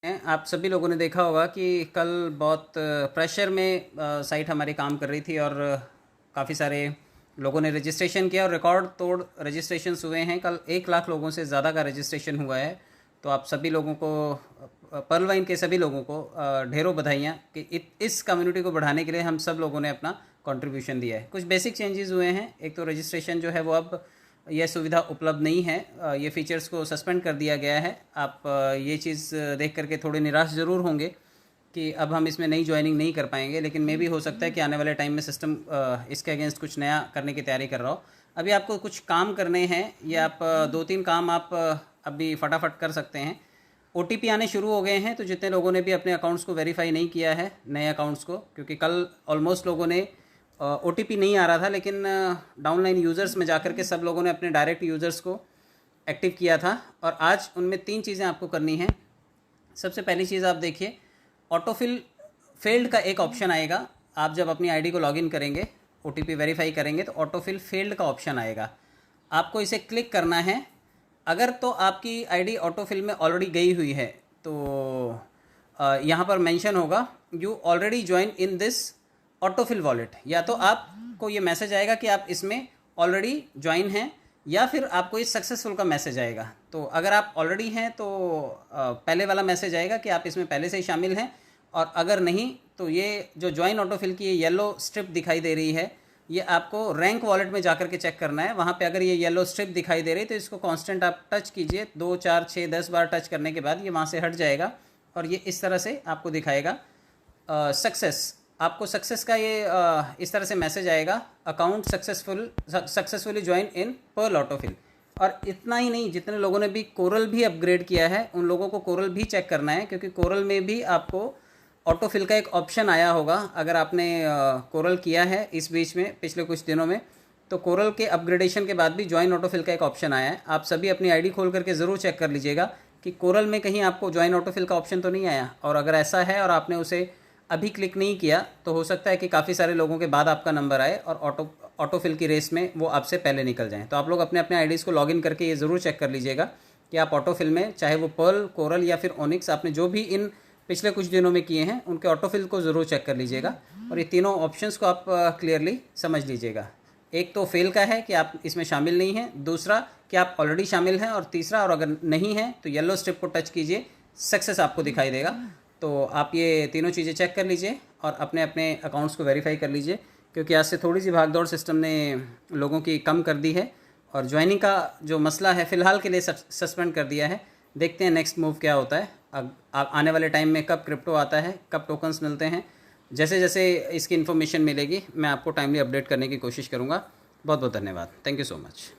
आप सभी लोगों ने देखा होगा कि कल बहुत प्रेशर में साइट हमारी काम कर रही थी और काफ़ी सारे लोगों ने रजिस्ट्रेशन किया और रिकॉर्ड तोड़ रजिस्ट्रेशंस हुए हैं। कल 1 लाख लोगों से ज़्यादा का रजिस्ट्रेशन हुआ है। तो आप सभी लोगों को, पर्ल वाइन के सभी लोगों को ढेरों बधाइयाँ कि इस कम्युनिटी को बढ़ाने के लिए हम सब लोगों ने अपना कंट्रीब्यूशन दिया है। कुछ बेसिक चेंजेस हुए हैं। एक तो रजिस्ट्रेशन जो है वो अब यह सुविधा उपलब्ध नहीं है, ये फीचर्स को सस्पेंड कर दिया गया है। आप ये चीज़ देख करके थोड़े निराश ज़रूर होंगे कि अब हम इसमें नई ज्वाइनिंग नहीं कर पाएंगे, लेकिन मे भी हो सकता है कि आने वाले टाइम में सिस्टम इसके अगेंस्ट कुछ नया करने की तैयारी कर रहा हो। अभी आपको कुछ काम करने हैं, ये आप 2-3 काम आप अभी फटाफट कर सकते हैं। OTP आने शुरू हो गए हैं, तो जितने लोगों ने भी अपने अकाउंट्स को वेरीफाई नहीं किया है, नए अकाउंट्स को, क्योंकि कल ऑलमोस्ट लोगों ने OTP नहीं आ रहा था, लेकिन डाउनलाइन यूज़र्स में जाकर के सब लोगों ने अपने डायरेक्ट यूज़र्स को एक्टिव किया था। और आज उनमें 3 चीज़ें आपको करनी हैं। सबसे पहली चीज़ आप देखिए, ऑटोफिल फेल्ड का एक ऑप्शन आएगा। आप जब अपनी आईडी को लॉगिन करेंगे, OTP वेरीफाई करेंगे, तो ऑटोफिल फेल्ड का ऑप्शन आएगा। आपको इसे क्लिक करना है। अगर तो आपकी आईडी ऑटोफिल में ऑलरेडी गई हुई है तो यहाँ पर मेंशन होगा you already join in this autofill wallet, या तो आपको ये मैसेज आएगा कि आप इसमें ऑलरेडी ज्वाइन हैं, या फिर आपको ये सक्सेसफुल का मैसेज आएगा। तो अगर आप ऑलरेडी हैं तो पहले वाला मैसेज आएगा कि आप इसमें पहले से ही शामिल हैं, और अगर नहीं तो ये जो ज्वाइन ऑटोफिल की ये येलो स्ट्रिप दिखाई दे रही है, ये आपको रैंक वॉलेट में जाकर के चेक करना है। वहाँ पे अगर ये येलो स्ट्रिप दिखाई दे रही है तो इसको कांस्टेंट आप टच कीजिए, 2, 4, 6, 10 बार टच करने के बाद ये वहाँ से हट जाएगा और ये इस तरह से आपको दिखाएगा सक्सेस। आपको सक्सेस का ये इस तरह से मैसेज आएगा, account successfully join in pearl autofill. और इतना ही नहीं, जितने लोगों ने भी कोरल भी अपग्रेड किया है उन लोगों को कोरल भी चेक करना है, क्योंकि कोरल में भी आपको ऑटोफिल का एक ऑप्शन आया होगा। अगर आपने कोरल किया है इस बीच में पिछले कुछ दिनों में, तो कोरल के अपग्रेडेशन के बाद भी ज्वाइन ऑटोफिल का एक ऑप्शन आया है। आप सभी अपनी आईडी खोल करके ज़रूर चेक कर लीजिएगा कि कोरल में कहीं आपको ज्वाइन ऑटोफिल का ऑप्शन तो नहीं आया। और अगर ऐसा है और आपने उसे अभी क्लिक नहीं किया तो हो सकता है कि काफ़ी सारे लोगों के बाद आपका नंबर आए और ऑटोफिल की रेस में वो आपसे पहले निकल जाएं। तो आप लोग अपने अपने आईडीज़ को लॉगिन करके ये ज़रूर चेक कर लीजिएगा कि आप ऑटोफिल में, चाहे वो पर्ल, कोरल या फिर ओनिक्स, आपने जो भी इन पिछले कुछ दिनों में किए हैं उनके ऑटोफिल को ज़रूर चेक कर लीजिएगा। और ये तीनों ऑप्शंस को आप क्लियरली समझ लीजिएगा। एक तो फेल का है कि आप इसमें शामिल नहीं हैं, दूसरा कि आप ऑलरेडी शामिल हैं, और तीसरा, और अगर नहीं है तो येलो स्ट्रिप को टच कीजिए, सक्सेस आपको दिखाई देगा। तो आप ये तीनों चीज़ें चेक कर लीजिए और अपने अपने अकाउंट्स को वेरीफाई कर लीजिए, क्योंकि आज से थोड़ी सी भागदौड़ सिस्टम ने लोगों की कम कर दी है और ज्वाइनिंग का जो मसला है फ़िलहाल के लिए सस्पेंड कर दिया है। देखते हैं नेक्स्ट मूव क्या होता है। आने वाले टाइम में कब क्रिप्टो आता है, कब टोकन्स मिलते हैं, जैसे जैसे इसकी इन्फॉर्मेशन मिलेगी मैं आपको टाइमली अपडेट करने की कोशिश करूँगा। बहुत बहुत धन्यवाद। Thank you so much.